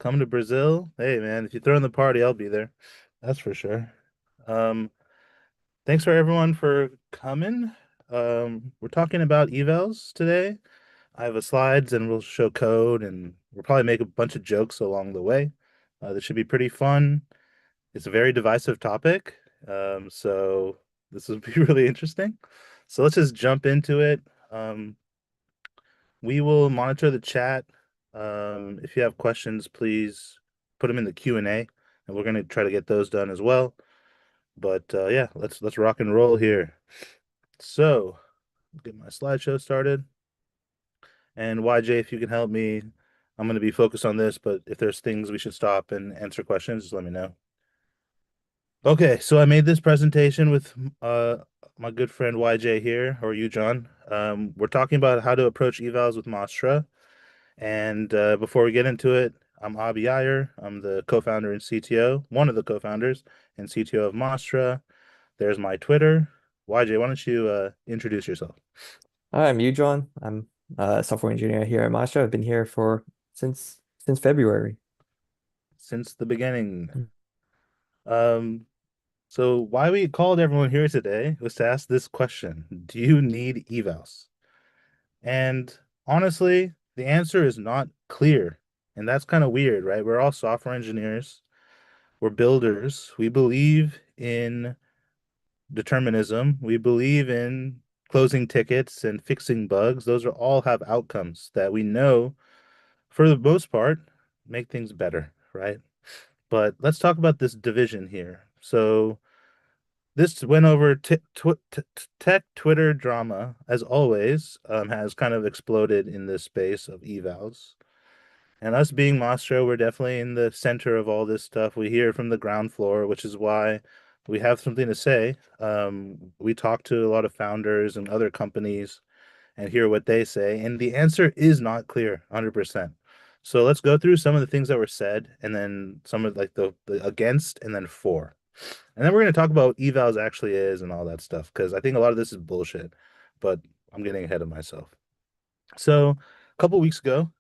Come to Brazil. Hey man, if you throw in the party, I'll be there. That's for sure. Um, Thanks for everyone for coming. We're talking about evals today. I have a slides and we'll show code and we'll probably make a bunch of jokes along the way. This should be pretty fun. It's a very divisive topic. So this will be really interesting. So let's just jump into it. Um, we will monitor the chat. If you have questions, please put them in the Q&A, and we're going to try to get those done as well. But yeah, let's rock and roll here. So, get my slideshow started. And YJ, if you can help me, I'm going to be focused on this, but if there's things we should stop and answer questions, just let me know. Okay, so I made this presentation with my good friend YJ here, or you, John. We're talking about how to approach evals with Mastra. And before we get into it, I'm Avi Iyer. I'm the co-founder and CTO, one of the co-founders and CTO of Mastra. There's my Twitter. YJ, why don't you introduce yourself? Hi, I'm you, John. I'm a software engineer here at Mastra. I've been here for since February. Since the beginning. Um, so why we called everyone here today was to ask this question. Do you need evals? And honestly, the answer is not clear. And that's kind of weird, right? We're all software engineers. We're builders. We believe in determinism. We believe in closing tickets and fixing bugs. Those are all have outcomes that we know, for the most part, make things better, right? But let's talk about this division here. So this went over tech Twitter drama, as always, has kind of exploded in this space of evals. And us being Mastra, we're definitely in the center of all this stuff. We hear from the ground floor, which is why we have something to say. We talk to a lot of founders and other companies and hear what they say. And the answer is not clear 100%. So let's go through some of the things that were said and then some of like the against and then for. And then we're going to talk about what evals actually is and all that stuff because I think a lot of this is bullshit, but I'm getting ahead of myself. So a couple weeks ago,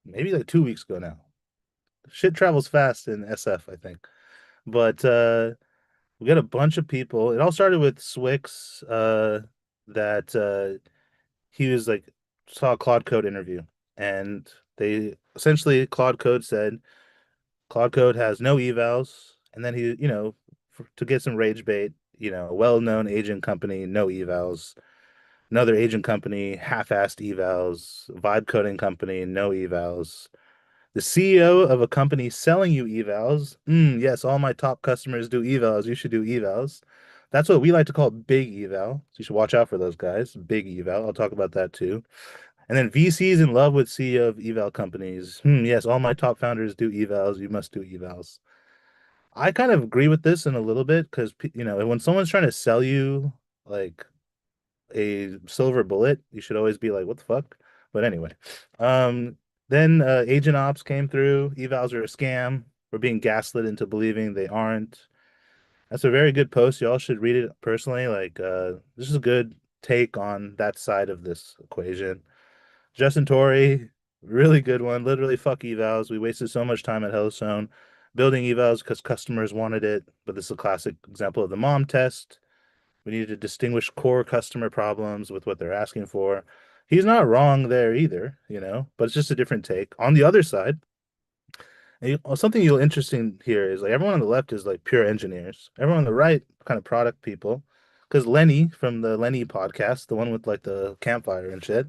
maybe like 2 weeks ago now, shit travels fast in SF, I think. But we got a bunch of people. It all started with Swix, that he was like saw a Claude Code interview, and they essentially Claude Code said Claude Code has no evals, and then he, to get some rage bait, a well-known agent company, no evals. Another agent company, half-assed evals. Vibe coding company, no evals. The CEO of a company selling you evals. Yes, all my top customers do evals. You should do evals. That's what we like to call big eval. So you should watch out for those guys. Big eval. I'll talk about that too. And then VCs in love with CEO of eval companies. Yes, all my top founders do evals. You must do evals. I kind of agree with this in a little bit because when someone's trying to sell you like a silver bullet, you should always be like, what the fuck? But anyway, then Agent Ops came through. Evals are a scam. We're being gaslit into believing they aren't. That's a very good post. Y'all should read it personally. Like, this is a good take on that side of this equation. Justin Torrey, really good one. Literally, fuck evals. We wasted so much time at Hellstone building evals because customers wanted it. But this is a classic example of the mom test. We need to distinguish core customer problems with what they're asking for. He's not wrong there either, but it's just a different take. On the other side, something you'll interesting here is like everyone on the left is like pure engineers. Everyone on the right, kind of product people. Because Lenny from the Lenny podcast, the one with like the campfire and shit,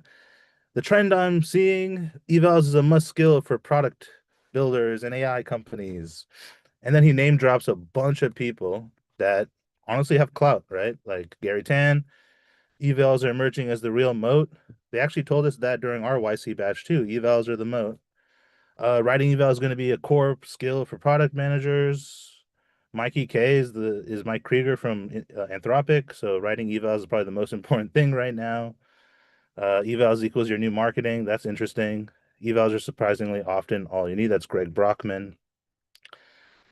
the trend I'm seeing, evals is a must skill for product builders and AI companies. And then he name drops a bunch of people that honestly have clout, right? Like Gary Tan, evals are emerging as the real moat. They actually told us that during our YC batch too. Evals are the moat. Writing eval is going to be a core skill for product managers. Mikey K is Mike Krieger from Anthropic, so writing evals is probably the most important thing right now. Evals equals your new marketing. That's interesting. Evals are surprisingly often all you need. That's Greg Brockman.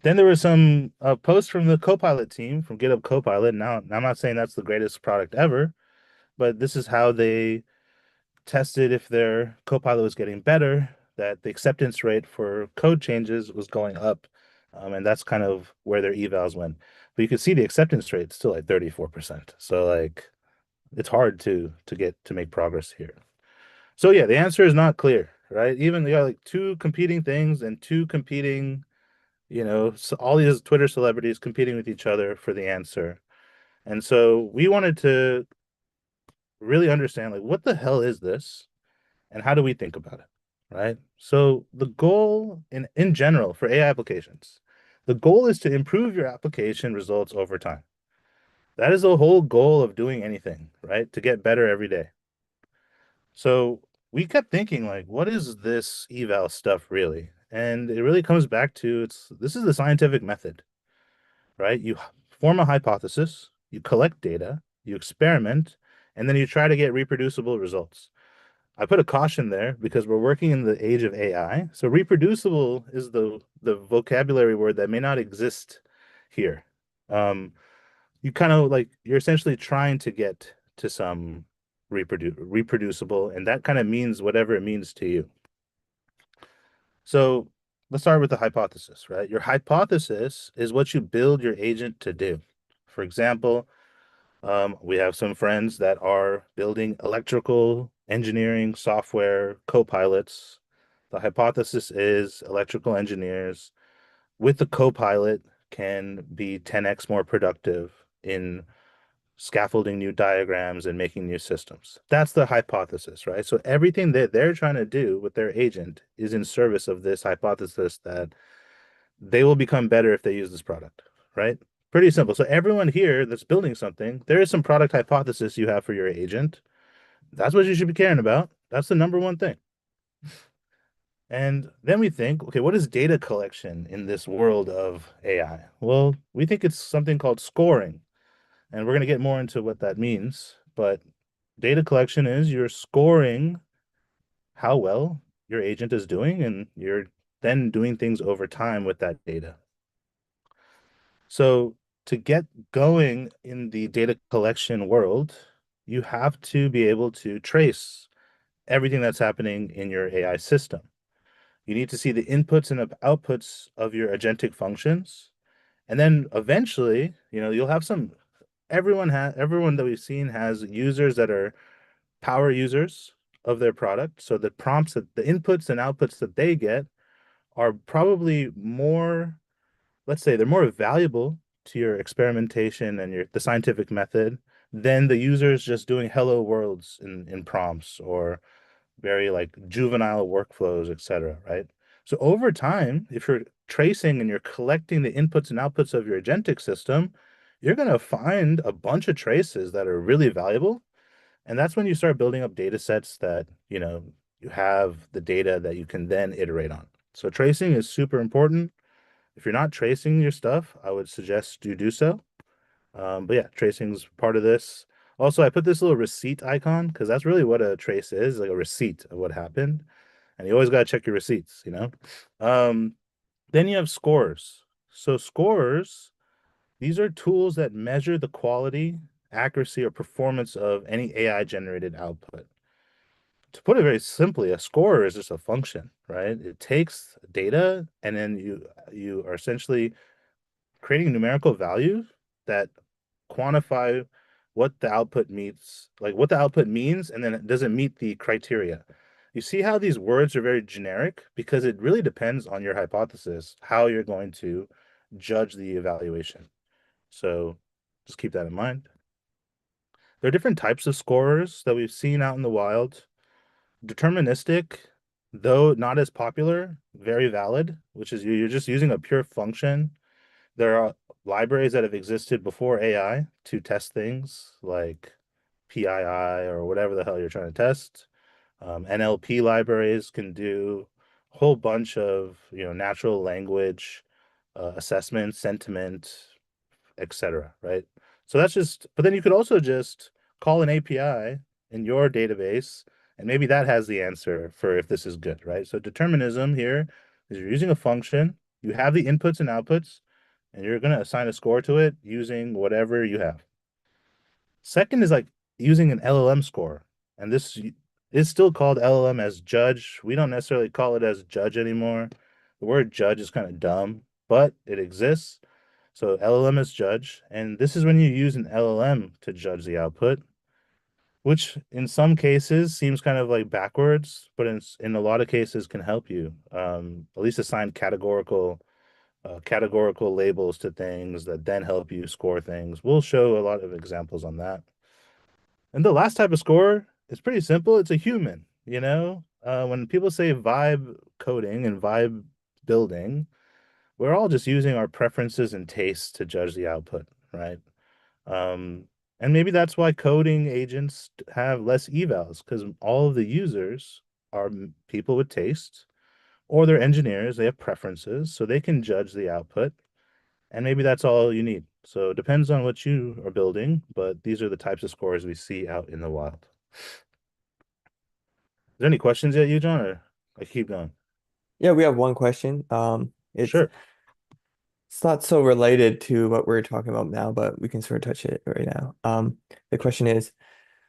Then there was some posts from the Copilot team from GitHub Copilot. Now, I'm not saying that's the greatest product ever, but this is how they tested if their Copilot was getting better. that the acceptance rate for code changes was going up. And that's kind of where their evals went. But you can see the acceptance rate is still like 34%. So like it's hard to get to make progress here. So yeah, the answer is not clear, right? Even you got like two competing things and two competing, so all these Twitter celebrities competing with each other for the answer. And so we wanted to really understand like what the hell is this and how do we think about it, right? So the goal in general for AI applications, the goal is to improve your application results over time. That is the whole goal of doing anything, right? To get better every day. So we kept thinking like, what is this eval stuff really? And it really comes back to this is the scientific method, right? You form a hypothesis, you collect data, you experiment, and then you try to get reproducible results. I put a caution there because we're working in the age of AI. So reproducible is the vocabulary word that may not exist here. Um, you kind of like you're essentially trying to get to some reproducible, and that kind of means whatever it means to you. So let's start with the hypothesis, right? Your hypothesis is what you build your agent to do. For example, we have some friends that are building electrical engineering software co-pilots. The hypothesis is electrical engineers with the co-pilot can be 10x more productive in scaffolding new diagrams and making new systems. That's the hypothesis, right? So everything that they're trying to do with their agent is in service of this hypothesis that they will become better if they use this product, right? Pretty simple. So everyone here that's building something, there is some product hypothesis you have for your agent. That's what you should be caring about. That's the number one thing. And then we think, okay, what is data collection in this world of AI? Well, we think it's something called scoring. And we're going to get more into what that means. But data collection is you're scoring how well your agent is doing, and you're then doing things over time with that data. So to get going in the data collection world, you have to be able to trace everything that's happening in your AI system. You need to see the inputs and outputs of your agentic functions. And then eventually, you'll have everyone that we've seen has users that are power users of their product. So the prompts that the inputs and outputs that they get are probably more, let's say they're more valuable to your experimentation and the scientific method than the users just doing hello worlds in prompts or very like juvenile workflows, etc. Right? So over time, if you're tracing and you're collecting the inputs and outputs of your agentic system, you're going to find a bunch of traces that are really valuable. And that's when you start building up data sets that, you have the data that you can then iterate on. So tracing is super important. If you're not tracing your stuff, I would suggest you do so. But yeah, tracing is part of this. Also, I put this little receipt icon because that's really what a trace is, like a receipt of what happened. And you always got to check your receipts. Um, then you have scores. So scores, these are tools that measure the quality, accuracy, or performance of any AI generated output. To put it very simply, a score is just a function, right? It takes data and then you are essentially creating numerical values that quantify what the output meets, like what the output means, and then it doesn't meet the criteria. You see how these words are very generic because it really depends on your hypothesis, how you're going to judge the evaluation. So just keep that in mind. There are different types of scorers that we've seen out in the wild. Deterministic, though not as popular, very valid, which is you're just using a pure function. There are libraries that have existed before AI to test things like PII or whatever the hell you're trying to test. NLP libraries can do a whole bunch of, natural language assessment, sentiment, etc. Right? So that's just, but then you could also just call an API in your database, and maybe that has the answer for if this is good, right? So determinism here is you're using a function, you have the inputs and outputs, and you're going to assign a score to it using whatever you have. Second is like using an LLM score. And this It's still called LLM as judge. We don't necessarily call it as judge anymore. The word judge is kind of dumb, but it exists. So LLM is judge, and this is when you use an LLM to judge the output, which in some cases seems kind of like backwards, but in a lot of cases can help you. At least assign categorical labels to things that then help you score things. We'll show a lot of examples on that. And the last type of score is pretty simple. It's a human, you know? When people say vibe coding and vibe building, we're all just using our preferences and tastes to judge the output, right? Um, and maybe that's why coding agents have less evals because all of the users are people with taste or they're engineers, they have preferences, so they can judge the output. And maybe that's all you need. So it depends on what you are building, but these are the types of scores we see out in the wild. Is there any questions yet, you, John, or I keep going? Yeah, we have one question. Sure. It's not so related to what we're talking about now, but we can sort of touch it right now. The question is,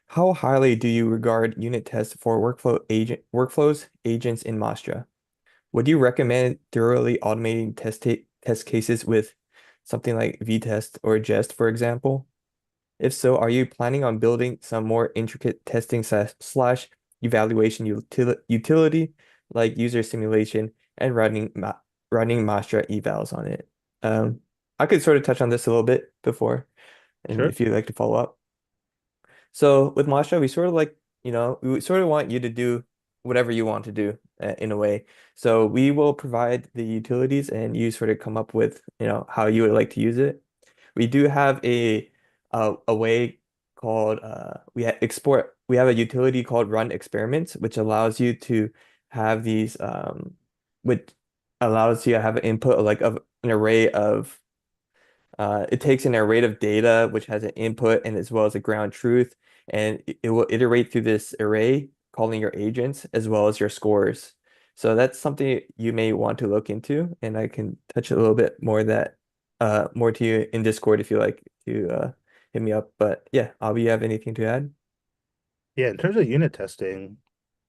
how highly do you regard unit tests for workflows agents in Mastra? Would you recommend thoroughly automating test cases with something like vtest or Jest, for example? If so, are you planning on building some more intricate testing slash evaluation utility like user simulation and running Mastra evals on it? Um, I could sort of touch on this a little bit before, and Sure. if you'd like to follow up. So with Masha, we sort of like, we sort of want you to do whatever you want to do in a way. So we will provide the utilities and you sort of come up with, how you would like to use it. We do have a way called we have a utility called run experiments, which allows you to have these which allows you to have an input of an array of it takes an array of data, which has an input and as well as a ground truth, and it will iterate through this array, calling your agents as well as your scores. So that's something you may want to look into, and I can touch a little bit more to you in Discord if you like to hit me up. But yeah, Avi, you have anything to add? Yeah, in terms of unit testing,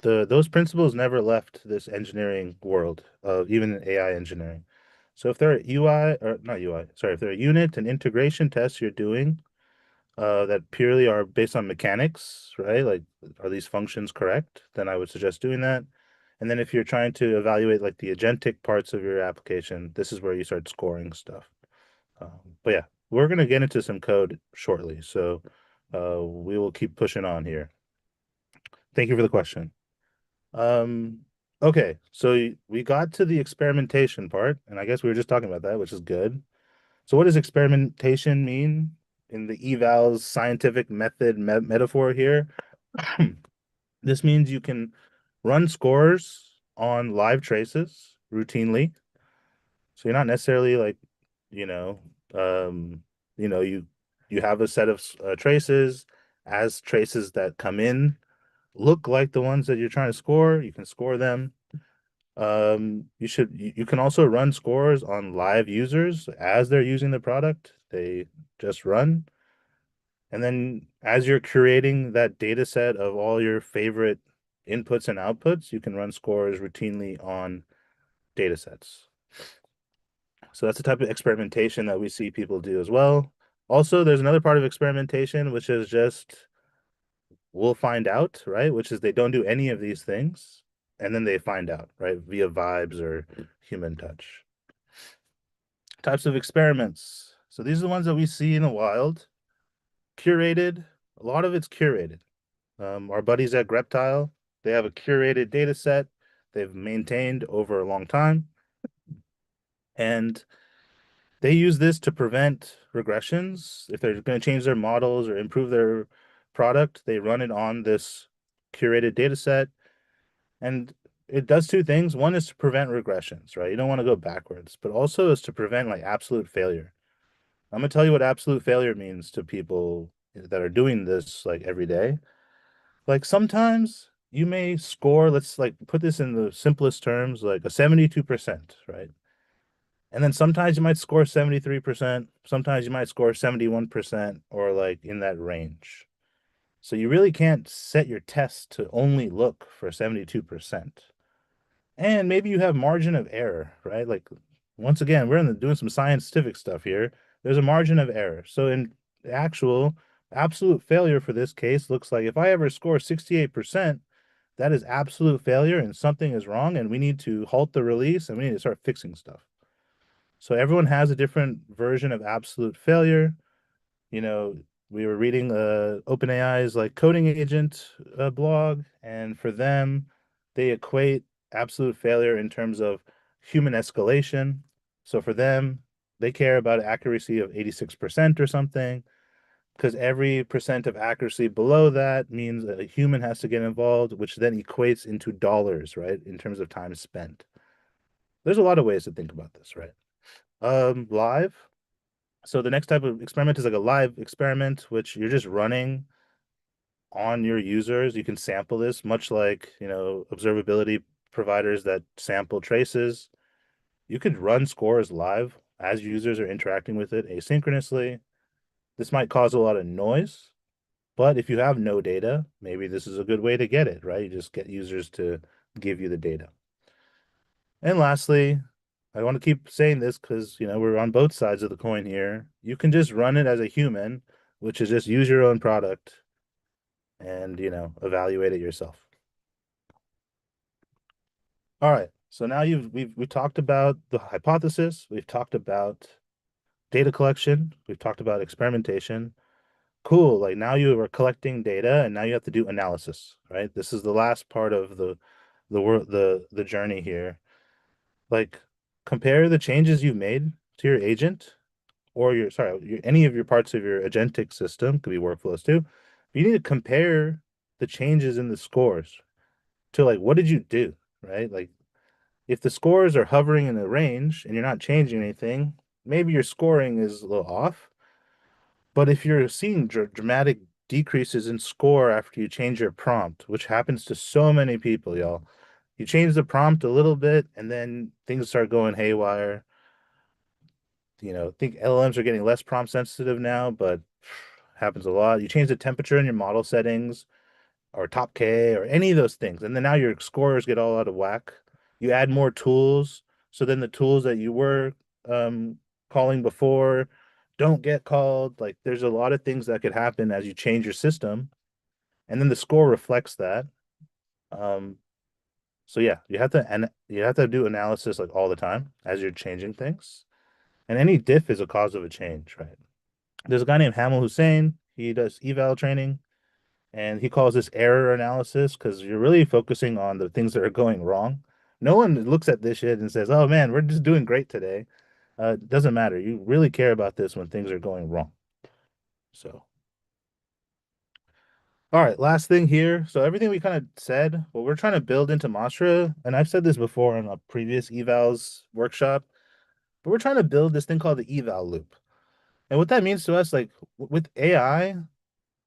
those principles never left this engineering world of even AI engineering. So if there are UI or not UI, sorry, if there are unit and integration tests you're doing that purely are based on mechanics, right? Like, are these functions correct? Then I would suggest doing that. And then if you're trying to evaluate like the agentic parts of your application, this is where you start scoring stuff. But yeah, we're gonna get into some code shortly, so we will keep pushing on here. Thank you for the question. Um, okay, so we got to the experimentation part, and I guess we were just talking about that, which is good. So what does experimentation mean in the evals scientific method metaphor here? This means you can run scores on live traces routinely. So you're not necessarily like, you know, um, you have a set of traces as traces that come in look like the ones that you're trying to score, you can score them. You can also run scores on live users as they're using the product. They just run. And then as you're curating that data set of all your favorite inputs and outputs, you can run scores routinely on data sets. So that's the type of experimentation that we see people do as well. Also, there's another part of experimentation, which is just we'll find out, right? Which is they don't do any of these things, and then they find out, right? Via vibes or human touch. Types of experiments. So these are the ones that we see in the wild. Curated. A lot of it's curated. Our buddies at Greptile, they have a curated data set they've maintained over a long time. And they use this to prevent regressions. If they're going to change their models or improve their product, they run it on this curated data set. And it does two things. One is to prevent regressions, right? You don't want to go backwards, but also is to prevent like absolute failure. I'm gonna tell you what absolute failure means to people that are doing this like every day. Like sometimes you may score, let's like put this in the simplest terms, like a 72%, right? And then sometimes you might score 73%, sometimes you might score 71% or like in that range. So you really can't set your tests to only look for 72%. And maybe you have margin of error, right? Like once again, we're doing some scientific stuff here. There's a margin of error. So in actual absolute failure for this case looks like if I ever score 68%, that is absolute failure and something is wrong and we need to halt the release and we need to start fixing stuff. So everyone has a different version of absolute failure. You know, we were reading OpenAI's like coding agent blog, and for them, they equate absolute failure in terms of human escalation. So for them, they care about accuracy of 86% or something, because every percent of accuracy below that means a human has to get involved, which then equates into dollars, right? In terms of time spent. There's a lot of ways to think about this, right? Live. So the next type of experiment is like a live experiment, which you're just running on your users. You can sample this, much like, observability providers that sample traces. You could run scores live as users are interacting with it asynchronously. This might cause a lot of noise, but if you have no data, maybe this is a good way to get it, right? You just get users to give you the data. And lastly, I want to keep saying this because, we're on both sides of the coin here. You can just run it as a human, which is just use your own product and, evaluate it yourself. All right. So now we've talked about the hypothesis, we've talked about data collection, we've talked about experimentation. Cool. Like now you are collecting data and now you have to do analysis, right? This is the last part of the journey here. Like compare the changes you've made to your agent or any of your parts of your agentic system, could be workflows too. But you need to compare the changes in the scores to like what did you do, right? Like if the scores are hovering in a range and you're not changing anything, maybe your scoring is a little off. But if you're seeing dramatic decreases in score after you change your prompt, which happens to so many people, y'all, you change the prompt a little bit and then things start going haywire. I think LLMs are getting less prompt sensitive now, but happens a lot. You change the temperature in your model settings or top K or any of those things, and then now your scores get all out of whack. You add more tools, so then the tools that you were calling before don't get called. Like there's a lot of things that could happen as you change your system, and then the score reflects that. Um, so yeah, you have to do analysis like all the time as you're changing things. And any diff is a cause of a change, right? There's a guy named Hamel Hussein. He does eval training, and he calls this error analysis because you're really focusing on the things that are going wrong. No one looks at this shit and says, "Oh man, we're just doing great today." It doesn't matter. You really care about this when things are going wrong. So, all right, last thing here. So everything we kind of said, what we're trying to build into Mastra, and I've said this before in a previous evals workshop, but we're trying to build this thing called the eval loop. And what that means to us, like with AI,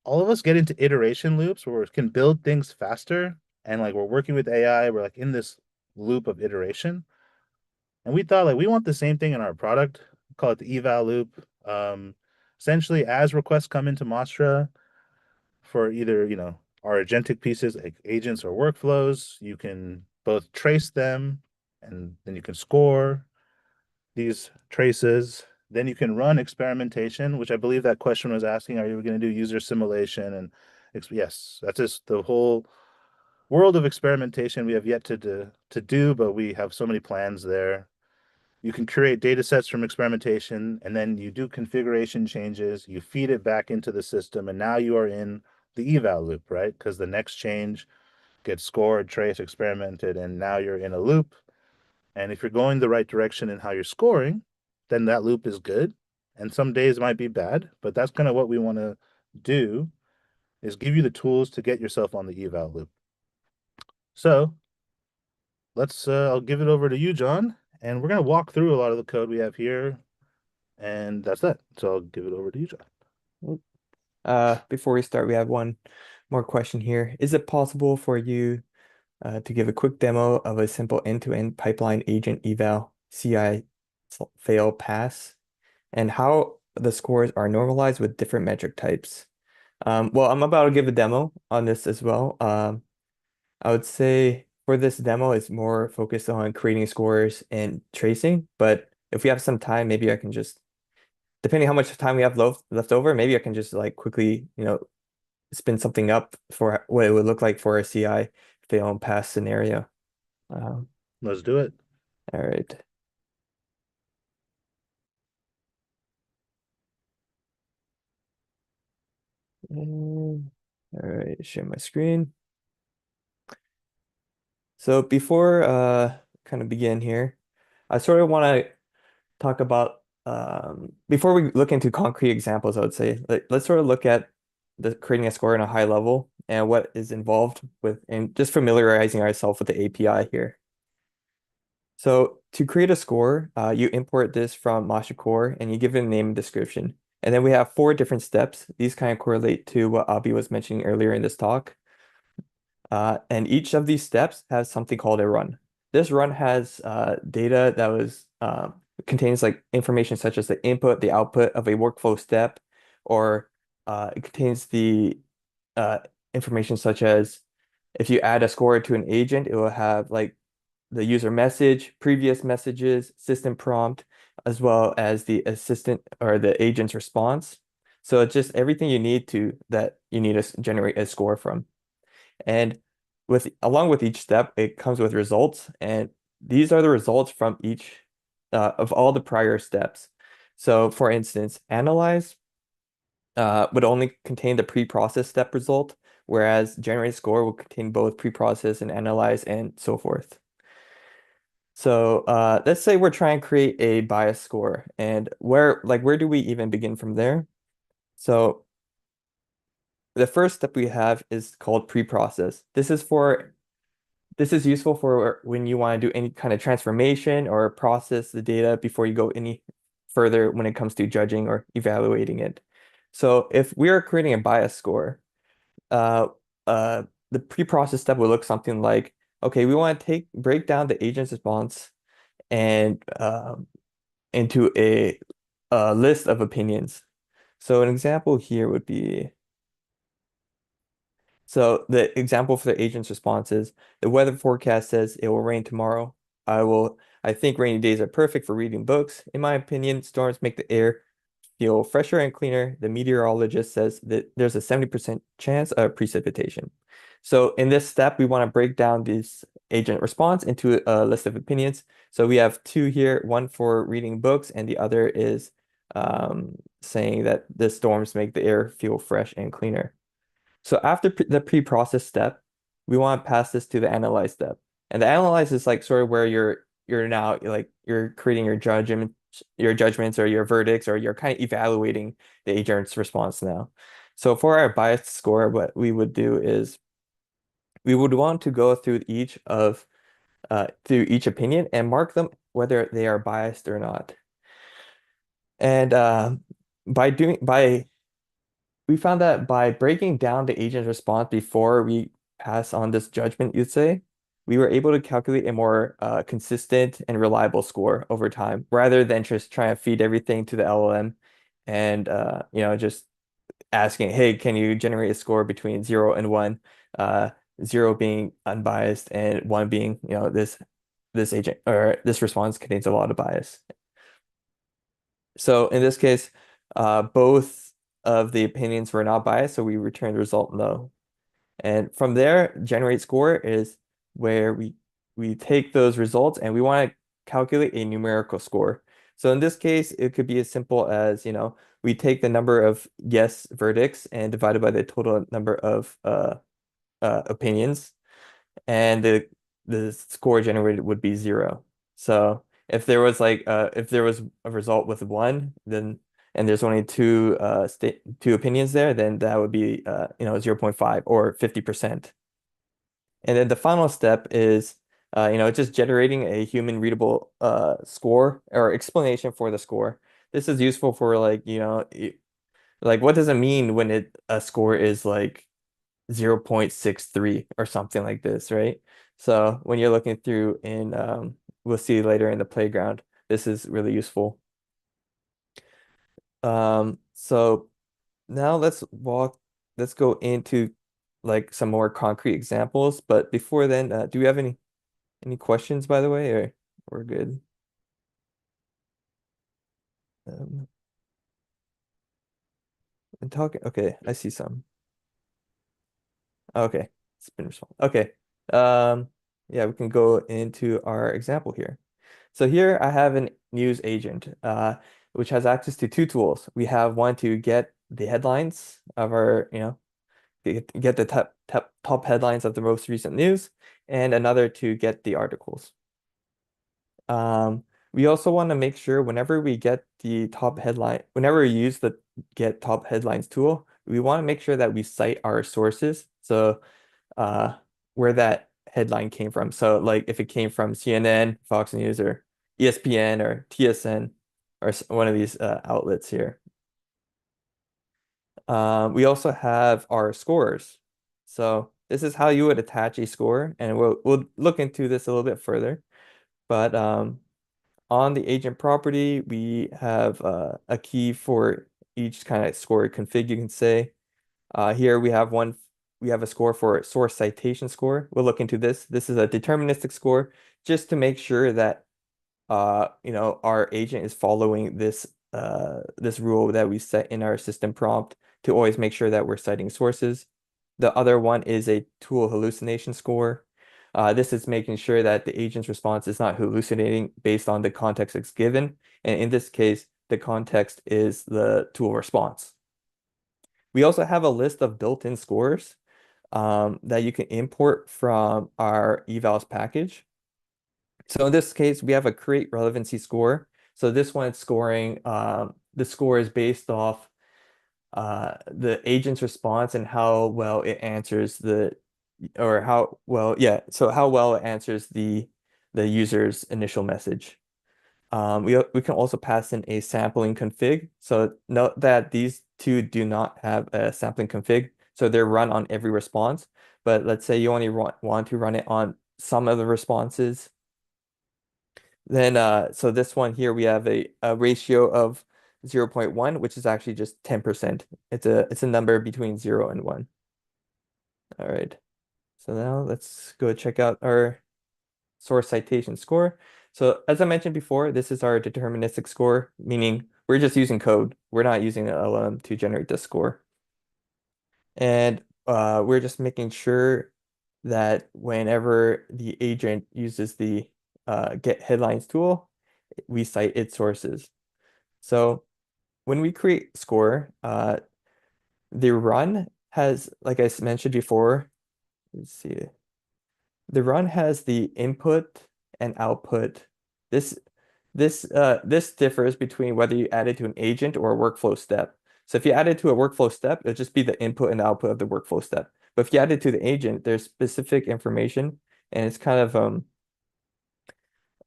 all of us get into iteration loops where we can build things faster. And like we're working with AI, we're like in this loop of iteration. And we thought like we want the same thing in our product, call it the eval loop. Essentially, as requests come into Mastra for either, our agentic pieces like agents or workflows, you can both trace them and then you can score these traces. Then you can run experimentation, which I believe that question was asking, are you going to do user simulation? And yes, that's just the whole world of experimentation we have yet to do, but we have so many plans there. You can create data sets from experimentation, and then you do configuration changes, you feed it back into the system, and now you are in the eval loop, right? Because the next change gets scored, traced, experimented, and now you're in a loop. And if you're going the right direction in how you're scoring, then that loop is good. And some days might be bad, but that's kind of what we want to do is give you the tools to get yourself on the eval loop. So I'll give it over to you, John, and we're going to walk through a lot of the code we have here, and that's that. So I'll give it over to you, John. Before we start, we have one more question here. Is it possible for you to give a quick demo of a simple end-to-end pipeline agent eval CI fail pass and how the scores are normalized with different metric types? Well, I'm about to give a demo on this as well. I would say for this demo, it's more focused on creating scores and tracing. But if we have some time, maybe I can just, depending how much time we have left over, maybe I can just like quickly, spin something up for what it would look like for a CI fail and pass scenario. Um, Let's do it. all right. All right, share my screen. So before kind of begin here, I sort of want to talk about before we look into concrete examples, I would say let's sort of look at the creating a score in a high level and what is involved with and just familiarizing ourselves with the API here. So to create a score, you import this from Mastra core and you give it a name and description. And then we have four different steps. These kind of correlate to what Abi was mentioning earlier in this talk. And each of these steps has something called a run. This run has data that was contains like information such as the input, the output of a workflow step, or it contains the uh, information such as if you add a score to an agent, it will have like the user message, previous messages, system prompt, as well as the assistant or the agent's response. So it's just everything you need to that you need to generate a score from. And with along with each step, it comes with results, and these are the results from each of all the prior steps. So for instance, analyze would only contain the pre-process step result, whereas generate score will contain both pre-process and analyze and so forth. So let's say we're trying to create a bias score, and where do we even begin from there? So the first step we have is called pre-process. This is useful for when you want to do any kind of transformation or process the data before you go any further when it comes to judging or evaluating it. So if we are creating a bias score, uh, uh, the pre-process step will look something like, okay, we want to break down the agent's response and into a list of opinions. So an example here would be, so the example for the agent's response is the weather forecast says it will rain tomorrow. I think rainy days are perfect for reading books. In my opinion, storms make the air feel fresher and cleaner. The meteorologist says that there's a 70% chance of precipitation. So in this step, we want to break down this agent response into a list of opinions. So we have two here, one for reading books, and the other is saying that the storms make the air feel fresh and cleaner. So after the pre-process step, we want to pass this to the analyze step. And the analyze is like sort of where you're now like you're creating your judgments or your verdicts, or you're kind of evaluating the agent's response now. So for our bias score, what we would do is we would want to go through each opinion and mark them whether they are biased or not. And by we found that by breaking down the agent's response before we pass on this judgment, you'd say, we were able to calculate a more consistent and reliable score over time, rather than just trying to feed everything to the LLM and just asking, hey, can you generate a score between 0 and 1? 0 being unbiased and 1 being, this agent or this response contains a lot of bias. So in this case, both of the opinions were not biased, so we return the result no. And from there, generate score is where we take those results and we want to calculate a numerical score. So in this case, it could be as simple as, we take the number of yes verdicts and divide it by the total number of opinions, and the score generated would be 0. So if there was a result with 1, then and there's only two opinions there, then that would be 0.5 or 50%. And then the final step is just generating a human readable score or explanation for the score. This is useful for like what does it mean when a score is like 0.63 or something like this, right? So when you're looking through we'll see later in the playground, this is really useful. So now let's walk. let's go into like some more concrete examples. But before then, do we have any questions, by the way, or we're good? Um, and talking. Okay, I see some. Okay, it's been responded. Okay. Um, yeah, we can go into our example here. So here I have an news agent, which has access to two tools. We have one to get the headlines of our, get the top headlines of the most recent news, and another to get the articles. We also want to make sure whenever we get the top headline, whenever we use the get top headlines tool, we want to make sure that we cite our sources. So uh, where that headline came from. So like if it came from CNN, Fox News, or ESPN, or TSN, or one of these outlets here. We also have our scores. So this is how you would attach a score, and we'll look into this a little bit further. But on the agent property, we have a key for each kind of score config, you can say. Here we have a score for source citation score. We'll look into this. This is a deterministic score just to make sure that our agent is following this rule that we set in our system prompt to always make sure that we're citing sources. The other one is a tool hallucination score. This is making sure that the agent's response is not hallucinating based on the context it's given. And in this case, the context is the tool response. We also have a list of built-in scores that you can import from our evals package. So in this case, we have a create relevancy score. So this one is scoring, the score is based off the agent's response and how well it answers or how well, yeah, so how well it answers the user's initial message. We can also pass in a sampling config. So note that these two do not have a sampling config, so they're run on every response. But let's say you only want to run it on some of the responses. Then, so this one here, we have a ratio of 0.1, which is actually just 10%. It's a number between 0 and 1. All right. So now let's go check out our source citation score. So as I mentioned before, this is our deterministic score, meaning we're just using code. We're not using an LLM to generate the score. And we're just making sure that whenever the agent uses the get headlines tool, we cite its sources. So when we create score, the run has, like I mentioned before, let's see, the run has the input and output. This this differs between whether you add it to an agent or a workflow step. So if you add it to a workflow step, it'll just be the input and output of the workflow step. But if you add it to the agent, there's specific information, and it's kind of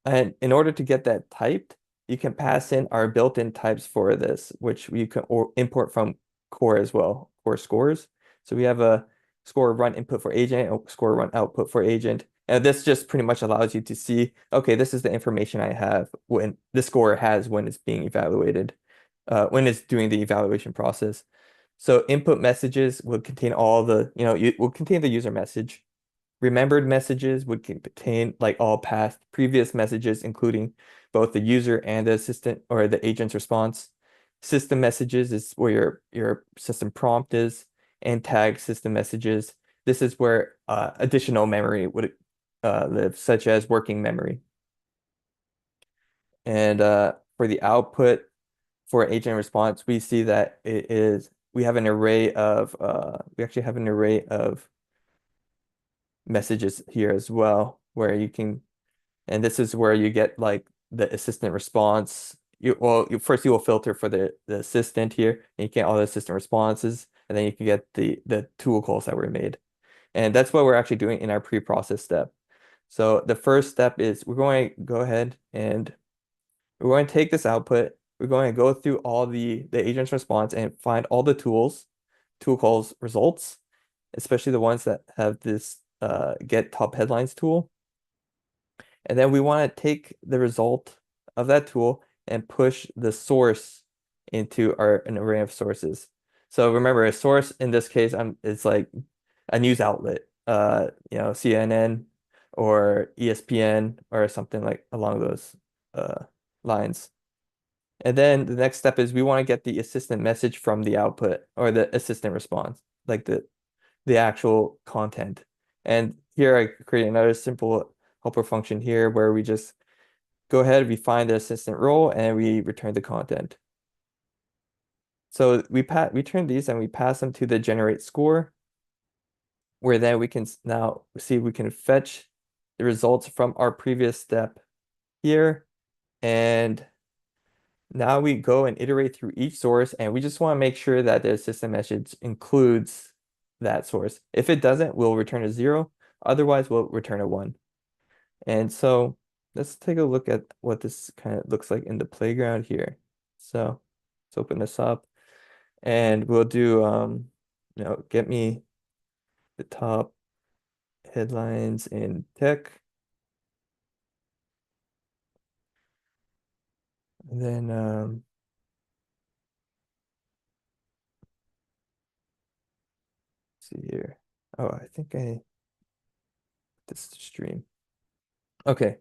and in order to get that typed, you can pass in our built-in types for this, which we can import from core as well, core scores. So we have a score run input for agent, and score run output for agent. And this just pretty much allows you to see, okay, this is the information I have when the score has when it's being evaluated, when it's doing the evaluation process. So input messages will contain all the, will contain the user message. Remembered messages would contain like all past previous messages, including both the user and the assistant or the agent's response. System messages is where your system prompt is, and tag system messages. This is where additional memory would live, such as working memory. And for the output for agent response, we see that we have an array of we actually have an array of messages here as well, where you can, and this is where you get like the assistant response. First you will filter for the assistant here, and you get all the assistant responses, and then you can get the tool calls that were made. And that's what we're actually doing in our pre-process step. So the first step is we're going to go ahead and we're going to take this output. We're going to go through all the agent's response and find all the tool calls results, especially the ones that have this get top headlines tool. And then we want to take the result of that tool and push the source into an array of sources. So remember, a source in this case, it's like a news outlet, CNN or ESPN or something like along those uh, lines. And then the next step is we want to get the assistant message from the output or the assistant response, like the actual content. And here I create another simple helper function here where we just go ahead, we find the assistant role, and we return the content. So we turn these and we pass them to the generate score, where then we can now see we can fetch the results from our previous step here. And now we go and iterate through each source, and we just want to make sure that the system message includes that source. If it doesn't, we'll return a 0. Otherwise, we'll return a 1. And so let's take a look at what this kind of looks like in the playground here. So let's open this up and we'll do, get me the top headlines in tech. And then, see here. Oh, I think I this stream. Okay,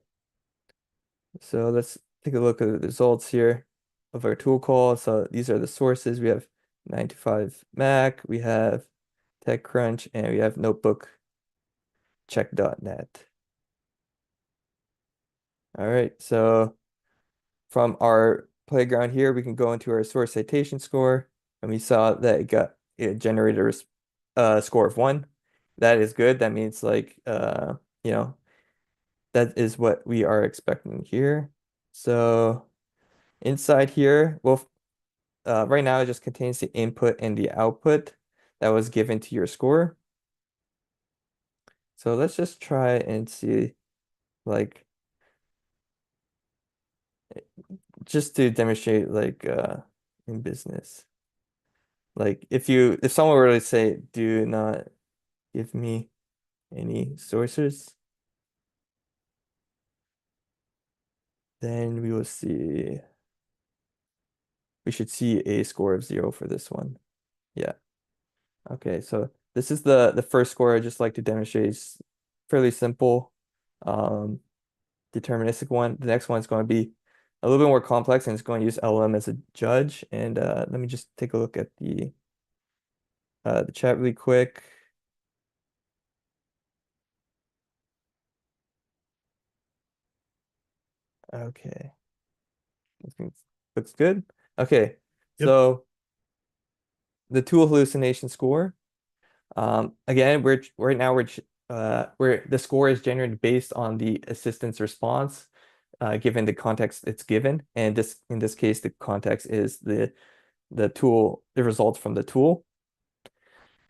so let's take a look at the results here of our tool call. So these are the sources. We have 9 to 5 Mac, we have TechCrunch, and we have notebookcheck.net. All right, so from our playground here, we can go into our source citation score, and we saw that it generated a score of 1. That is good. That means like you know, that is what we are expecting here. So inside here, right now it just contains the input and the output that was given to your score. So let's just try and see, like, just to demonstrate, like, in business. Like, if someone were to say, do not give me any sources, then we should see a score of 0 for this one. Yeah. Okay, so this is the first score I just like to demonstrate. It's fairly simple, um, deterministic one. The next one is going to be a little bit more complex, and it's going to use LM as a judge. And let me just take a look at the chat really quick. Okay, looks good. Okay, Yep. so the tool hallucination score. Again, we're right now where the score is generated based on the assistant's response, given the context it's given, and in this case the context is the results from the tool.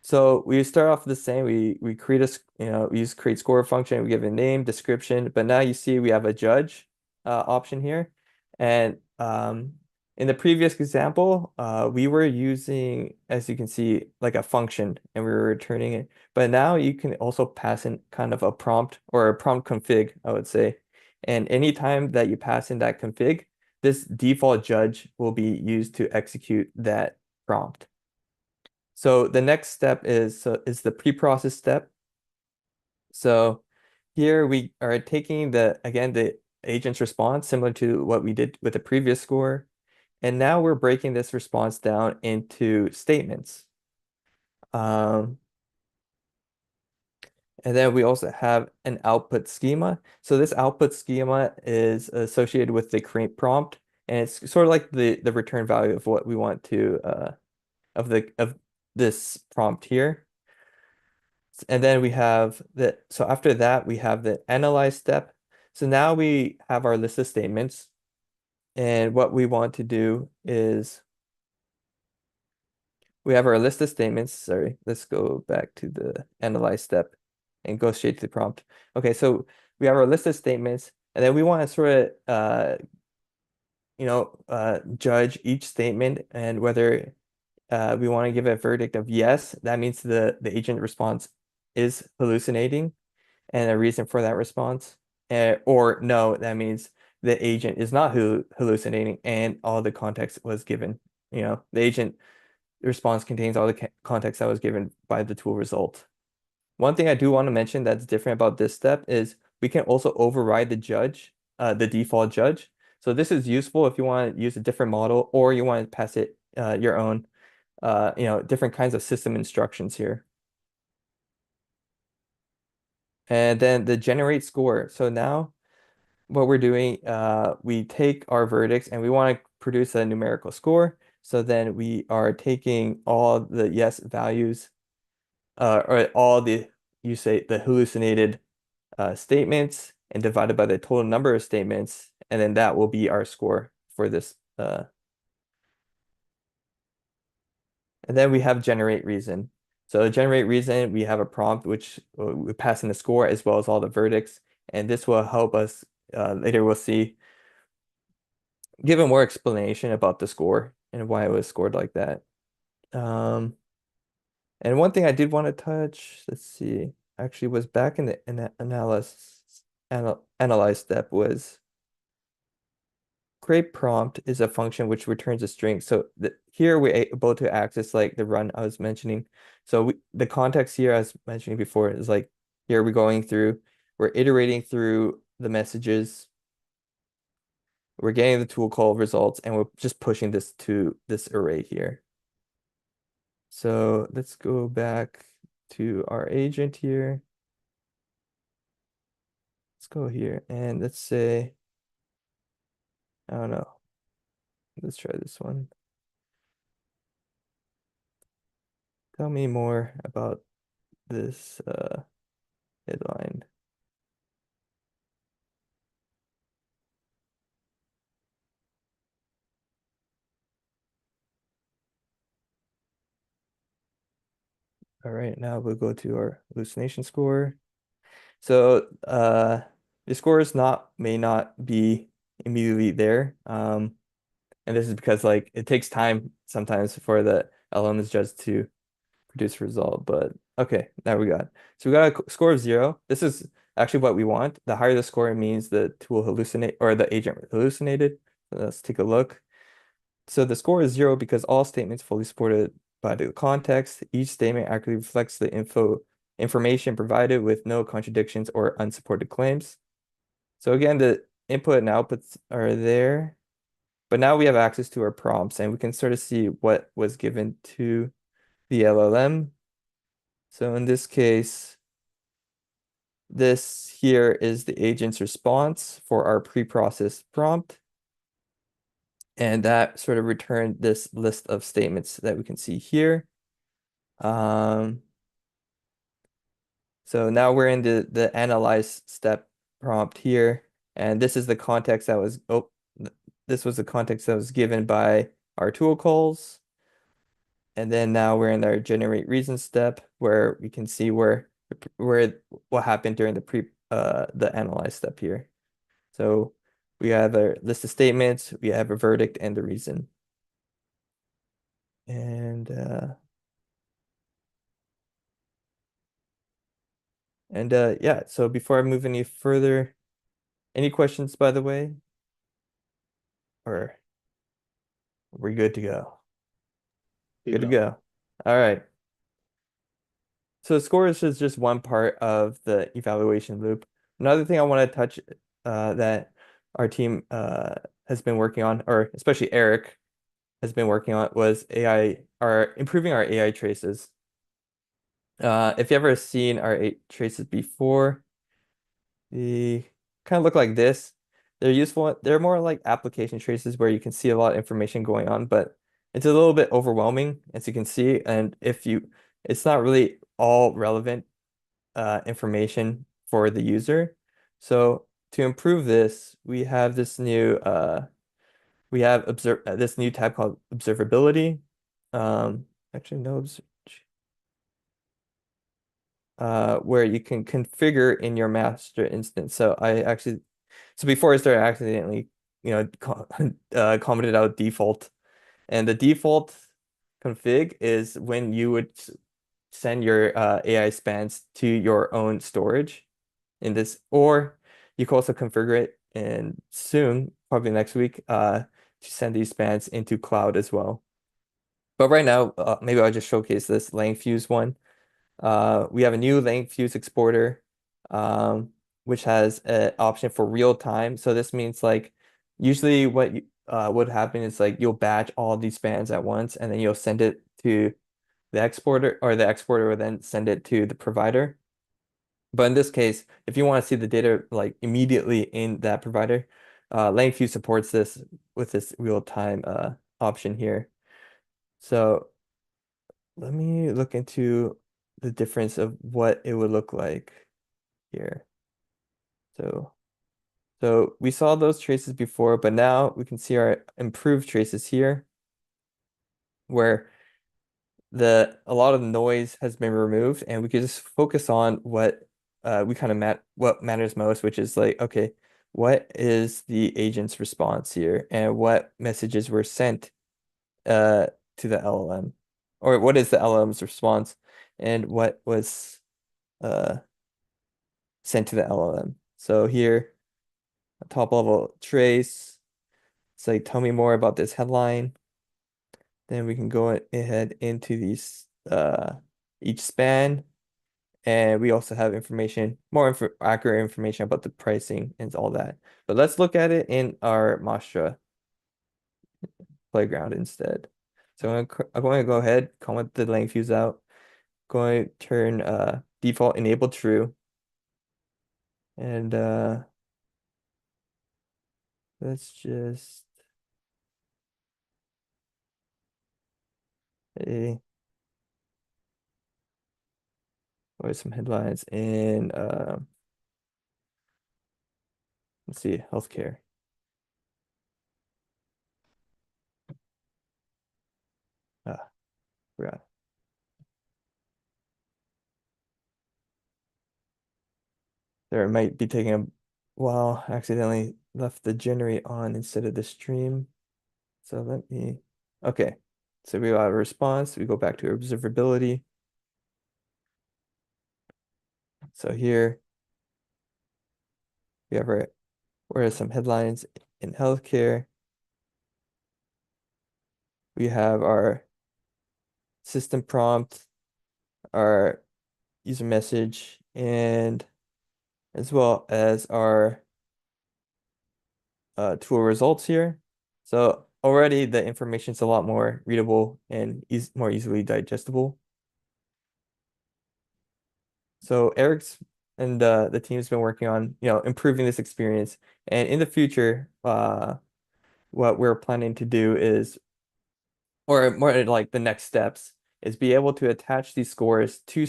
So we start off the same. We create we use create score function. We give a name, description, but now you see we have a judge option here, and in the previous example, we were using, as you can see, like a function, and we were returning it. But now you can also pass in kind of a prompt or a prompt config, I would say. And anytime that you pass in that config, this default judge will be used to execute that prompt. So the next step is the pre-process step. So here we are taking the agent's response, similar to what we did with the previous score. And now we're breaking this response down into statements. Um, and then we also have an output schema. So this output schema is associated with the create prompt, and it's sort of like the return value of what we want to of this prompt here. And then so after that, we have the analyze step. So now we have our list of statements. And what we want to do is we have our list of statements. Sorry, let's go back to the analyze step and go straight to the prompt. Okay, so we have our list of statements, and then we want to sort of, judge each statement and whether we want to give a verdict of yes, that means the agent response is hallucinating and a reason for that response. Or no, that means the agent is not hallucinating and all the context was given. The agent response contains all the context that was given by the tool result. One thing I do want to mention that's different about this step is we can also override the default judge. So this is useful if you want to use a different model or you want to pass it your own, different kinds of system instructions here. And then the generate score. So now what we're doing, we take our verdicts and we want to produce a numerical score. So then we are taking all the yes values, or all the, you say the hallucinated statements and divided by the total number of statements, and then that will be our score for this. And then we have generate reason. So generate reason, we have a prompt which we pass in the score as well as all the verdicts, and this will help us, later we'll see, give a more explanation about the score and why it was scored like that. Um, and one thing I did want to touch, let's see, actually was back in the analyze step was create prompt is a function which returns a string. So here we're able to access like the run I was mentioning. So the context here I was mentioning before is like here we're iterating through the messages. We're getting the tool call results and we're just pushing this to this array here. So let's go back to our agent here. Let's go here and let's say, I don't know. Let's try this one. Tell me more about this headline. All right, now we'll go to our hallucination score. So the scores may not be immediately there. And this is because like it takes time sometimes for the LLMs just to produce a result. But okay, now we got. So we got a score of 0. This is actually what we want. The higher the score means the tool hallucinate or the agent hallucinated. So let's take a look. So the score is 0 because all statements fully supported by the context. Each statement accurately reflects the information provided with no contradictions or unsupported claims. So again, the input and outputs are there, but now we have access to our prompts and we can sort of see what was given to the LLM. So in this case, this here is the agent's response for our pre-processed prompt. And that sort of returned this list of statements that we can see here. Um, so now we're in the analyze step prompt here. And this is the context that was, this was the context that was given by our tool calls. And then now we're in our generate reason step where we can see where what happened during the analyze step here. So we have a list of statements, we have a verdict and the reason. And yeah, so before I move any further, any questions by the way? Or are we good to go? Keep Good to going. go. All right. So scores is just one part of the evaluation loop. Another thing I want to touch that our team has been working on, or especially Eric has been working on, was improving our AI traces. If you ever seen our AI traces before, they kind of look like this. They're useful. They're more like application traces where you can see a lot of information going on, but it's a little bit overwhelming, as you can see. And it's not really all relevant information for the user. So to improve this, we have this new tab called Observability. Actually, no, where you can configure in your master instance. So before I started, I accidentally, commented out default, and the default config is when you would send your AI spans to your own storage in this, or you can also configure it and soon, probably next week, to send these spans into cloud as well. But right now, maybe I'll just showcase this LangFuse one. We have a new LangFuse exporter, which has an option for real time. So this means like usually what would happen is like you'll batch all these spans at once, and then you'll send it to the exporter, or the exporter will then send it to the provider. But in this case, if you want to see the data like immediately in that provider, LangFuse supports this with this real time option here. So let me look into the difference of what it would look like here. So, so we saw those traces before, but now we can see our improved traces here, where a lot of the noise has been removed, and we can just focus on what we kind of what matters most, which is like, okay, what is the agent's response here, and what messages were sent uh to the LLM, or what is the LLM's response, and what was uh sent to the LLM. So here, a top level trace, it's like, tell me more about this headline. Then we can go ahead into these each span, and we also have information, more accurate information about the pricing and all that. But let's look at it in our Mastra playground instead. So I'm going to go ahead, comment the length fuse out, going to turn default enable true, and let's just a what are some headlines in let's see, healthcare. Ah, forgot. There might be taking a while. Accidentally left the generate on instead of the stream. So let me, okay. So we got a response. We go back to observability. So here we have our, where are some headlines in healthcare. We have our system prompt, our user message, and as well as our tool results here. So already the information is a lot more readable and more easily digestible. So Eric's and the team's been working on, improving this experience. And in the future, what we're planning to do is, or more like the next steps, is be able to attach these scores to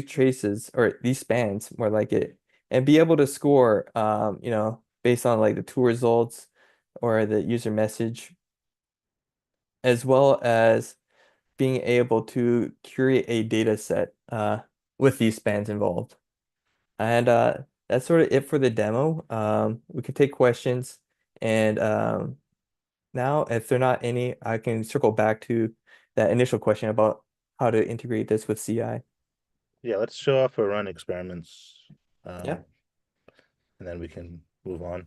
traces, or these spans, more like it, and be able to score, based on like the tool results or the user message, as well as being able to curate a data set with these spans involved. And that's sort of it for the demo. We can take questions, and now if there are not any, I can circle back to that initial question about how to integrate this with CI. Yeah, let's show off our run experiments, Yeah. um, and then we can move on.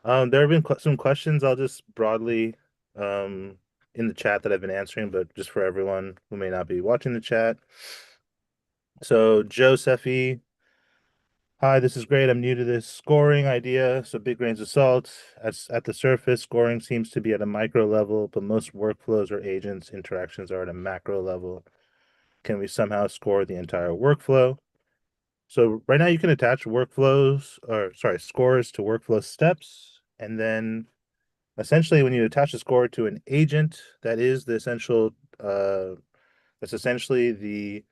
There have been some questions I'll just broadly um, in the chat that I've been answering, but just for everyone who may not be watching the chat. So Josephi, hi, this is great. I'm new to this scoring idea, so big grains of salt. At the surface, scoring seems to be at a micro level, but most workflows or agents interactions are at a macro level. Can we somehow score the entire workflow? So right now you can attach workflows, or sorry, scores to workflow steps, and then essentially when you attach a score to an agent, that is the essential, that's essentially the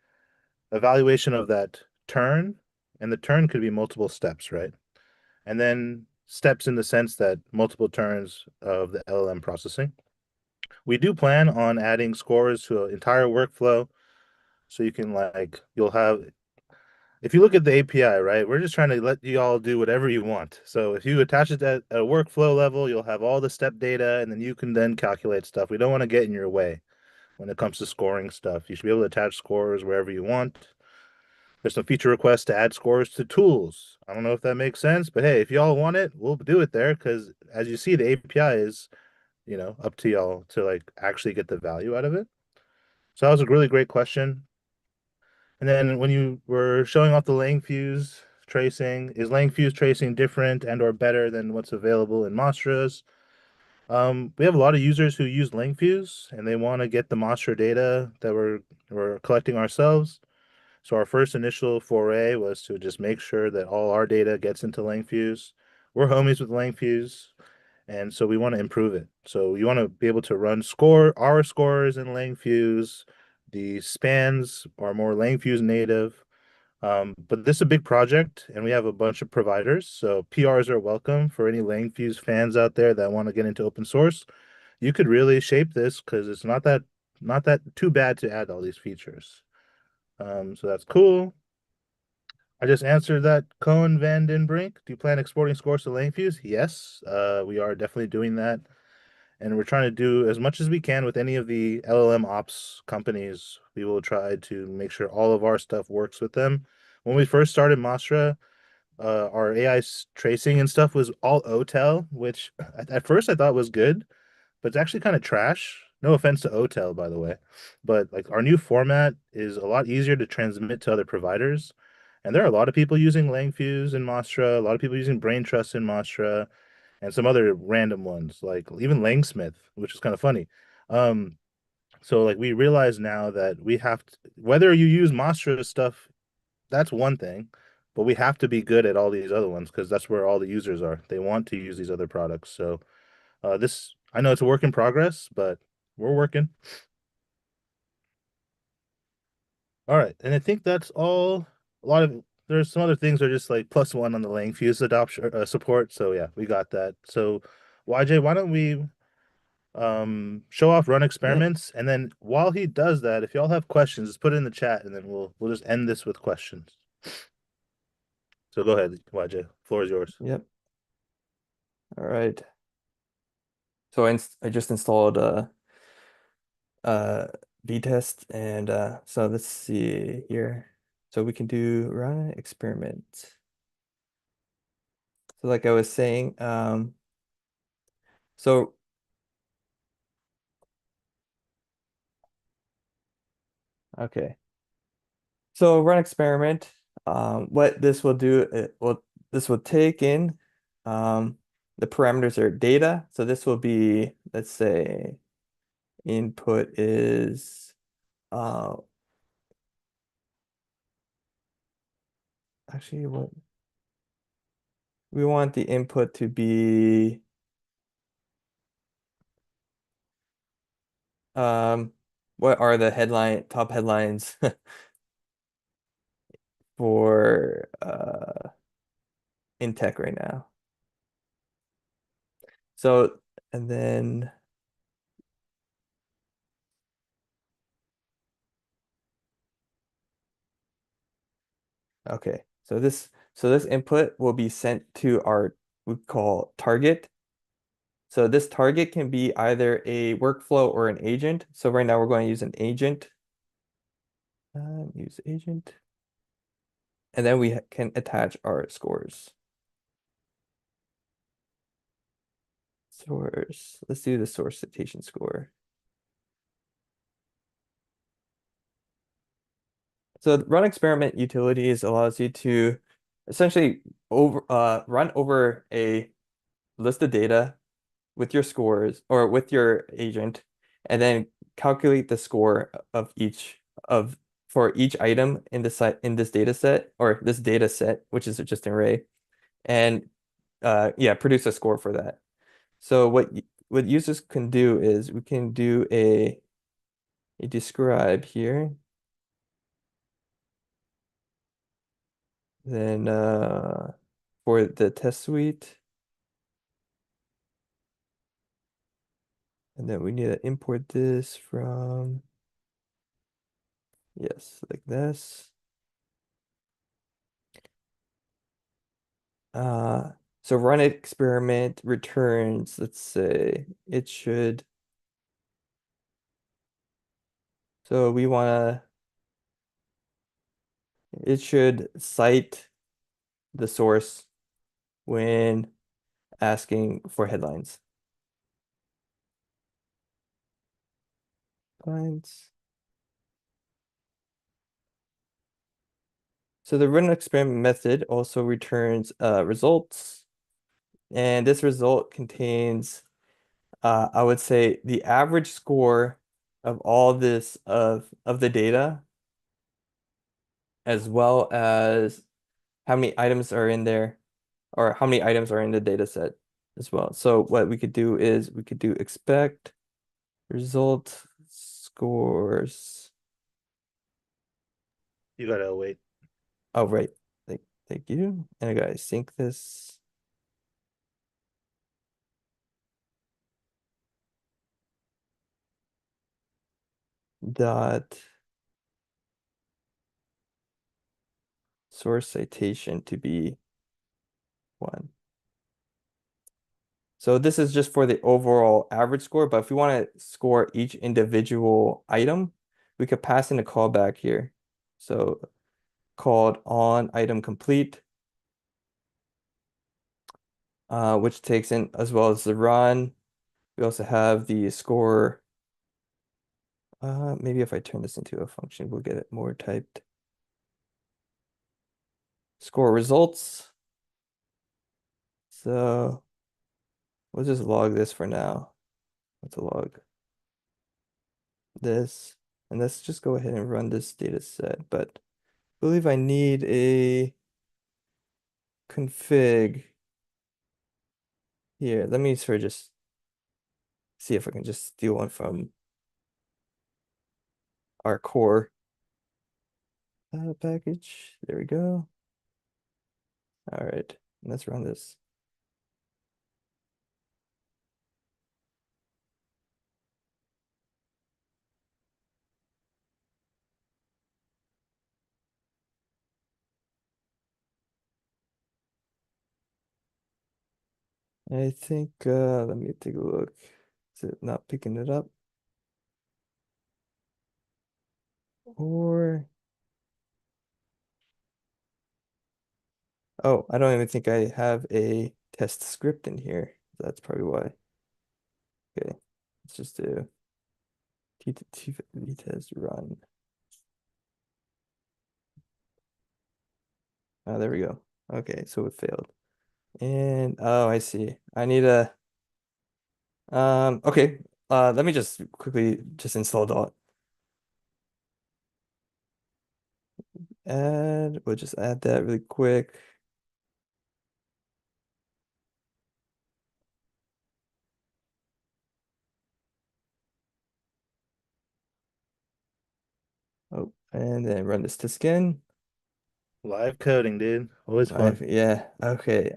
evaluation of that turn, and the turn could be multiple steps, right? And then steps in the sense that multiple turns of the LLM processing. We do plan on adding scores to an entire workflow. So you can like, you'll have, if you look at the API, right, we're just trying to let you all do whatever you want. So if you attach it at a workflow level, you'll have all the step data and then you can then calculate stuff. We don't want to get in your way when it comes to scoring stuff. You should be able to attach scores wherever you want. There's some feature requests to add scores to tools. I don't know if that makes sense, but hey, if y'all want it, we'll do it there because as you see, the API is, up to y'all to like actually get the value out of it. So that was a really great question. And then when you were showing off the Langfuse tracing, is Langfuse tracing different and or better than what's available in Mastras? We have a lot of users who use Langfuse and they want to get the Mastra data that we're collecting ourselves. So our first initial foray was to just make sure that all our data gets into Langfuse. We're homies with Langfuse, and so we want to improve it. So you want to be able to run our scores in Langfuse. The spans are more Langfuse native. But this is a big project, and we have a bunch of providers. So PRs are welcome for any Langfuse fans out there that want to get into open source. You could really shape this because it's not that too bad to add all these features. So that's cool. I just answered that. Cohen Van Den Brink. Do you plan exporting scores to Langfuse? Yes, we are definitely doing that. And we're trying to do as much as we can with any of the LLM ops companies. We will try to make sure all of our stuff works with them. When we first started Mastra, our AI tracing and stuff was all OTel, which at first I thought was good, but it's actually kind of trash. No offense to OTel, by the way, but like our new format is a lot easier to transmit to other providers. And there are a lot of people using Langfuse in Mastra, a lot of people using Brain Trust in Mastra, and some other random ones, like even Langsmith, which is kind of funny. Um, so like we realize now that we have to, whether you use Mastra stuff, that's one thing, but we have to be good at all these other ones because that's where all the users are. They want to use these other products. So this, I know it's a work in progress, but we're working. All right, and I think that's all. A lot of there's some other things that are just like +1 on the Langfuse adoption support. So yeah, we got that. So YJ, why don't we show off run Yep, experiments, and then while he does that, if y'all have questions, just put it in the chat, and then we'll just end this with questions. So go ahead, YJ. Floor is yours. yep. All right. So I just installed uh V-test and so let's see here. So we can do run experiment. So like I was saying, so okay. So run experiment. What this will do, this will take in the parameters are data. So this will be, let's say, input is uh actually what we want the input to be what are the top headlines for in tech right now. So and then okay. So this input will be sent to our we call target. So this target can be either a workflow or an agent. So right now we're going to use an agent. Use agent. And then we can attach our scores. Source. Let's do the source citation score. So the run experiment utilities allows you to essentially run over a list of data with your scores or with your agent, and then calculate the score of each of for each item in this data set or this data set, which is just an array, and yeah, produce a score for that. So what users can do is we can do a describe here, then for the test suite, and then we need to import this from yes, like this. Uh, so run experiment returns, let's say it should, so we want it should cite the source when asking for headlines. Headlines. So the run experiment method also returns results, and this result contains, I would say, the average score of all this of the data, as well as how many items are in there, or how many items are in the data set as well. So what we could do is we could do expect result scores. You gotta wait. Oh, right. Thank you. And I gotta sync this dot source citation to be 1. So this is just for the overall average score, but if we want to score each individual item, we could pass in a callback here. So called on item complete, which takes in as well as the run. We also have the score. Maybe if I turn this into a function, we'll get it more typed. Score results. So we'll just log this for now. Let's log this. And let's just go ahead and run this data set. But I believe I need a config here. Let me sort of just see if I can just steal one from our core package. There we go. All right, let's run this. I think, let me take a look. Is it not picking it up? Or, oh, I don't even think I have a test script in here. That's probably why. Okay, let's just do test run. Oh, there we go. Okay, so it failed. And, oh, I see. I need a, okay. Let me just quickly just install dot. And we'll just add that really quick. Oh, and then run this test again. Live coding, dude. Always fun. Yeah, okay.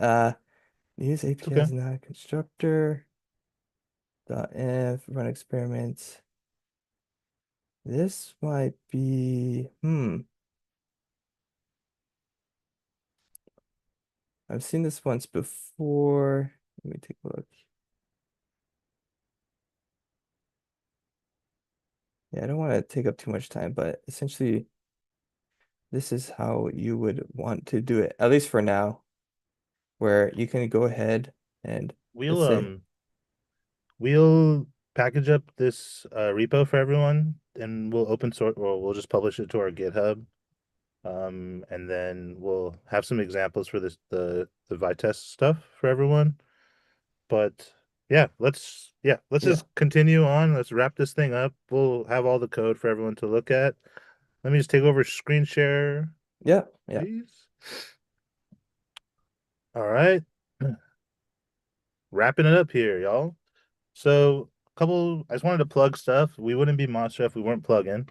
Use It's okay. APIs not constructor. Dot F run experiments. This might be I've seen this once before. Let me take a look. Yeah, I don't want to take up too much time, but essentially this is how you would want to do it, at least for now, where you can go ahead and let's We'll say, um we'll package up this repo for everyone and we'll open source or we'll just publish it to our GitHub. And then we'll have some examples for the Vitesse stuff for everyone. But let's yeah, just continue on. Let's wrap this thing up. We'll have all the code for everyone to look at. Let me just take over screen share, yeah, yeah, please. All right. Wrapping it up here, y'all. So, I just wanted to plug stuff. We wouldn't be Mastra if we weren't plugging.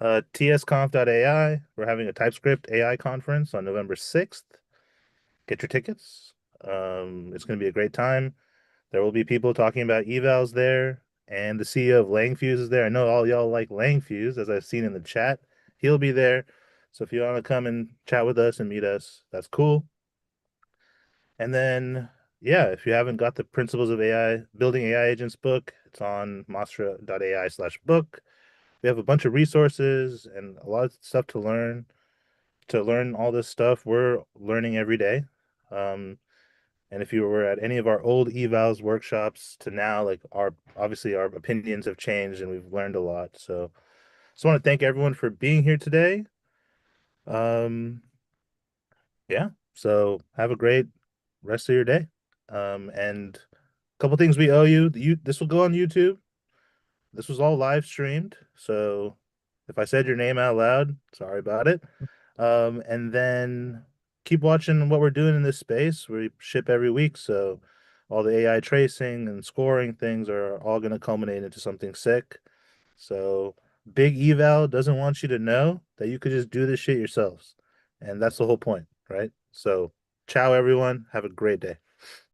tsconf.ai. We're having a TypeScript AI conference on November 6th. Get your tickets. It's going to be a great time. There will be people talking about evals there, and the CEO of Langfuse is there. I know all y'all like Langfuse, as I've seen in the chat. He'll be there. So if you want to come and chat with us and meet us, that's cool. And then, yeah, if you haven't got the Principles of AI, Building AI Agents book, it's on mastra.ai/book. We have a bunch of resources and a lot of stuff to learn. To learn all this stuff, we're learning every day. Um, and if you were at any of our old evals workshops to now, like obviously our opinions have changed and we've learned a lot. So just want to thank everyone for being here today. Um, Yeah. So have a great rest of your day. And a couple things we owe you. This will go on YouTube. This was all live streamed, so if I said your name out loud, sorry about it. And then keep watching what we're doing in this space. We ship every week, so all the AI tracing and scoring things are all going to culminate into something sick. So Big Eval doesn't want you to know that you could just do this shit yourselves. And that's the whole point, right? So ciao everyone. Have a great day.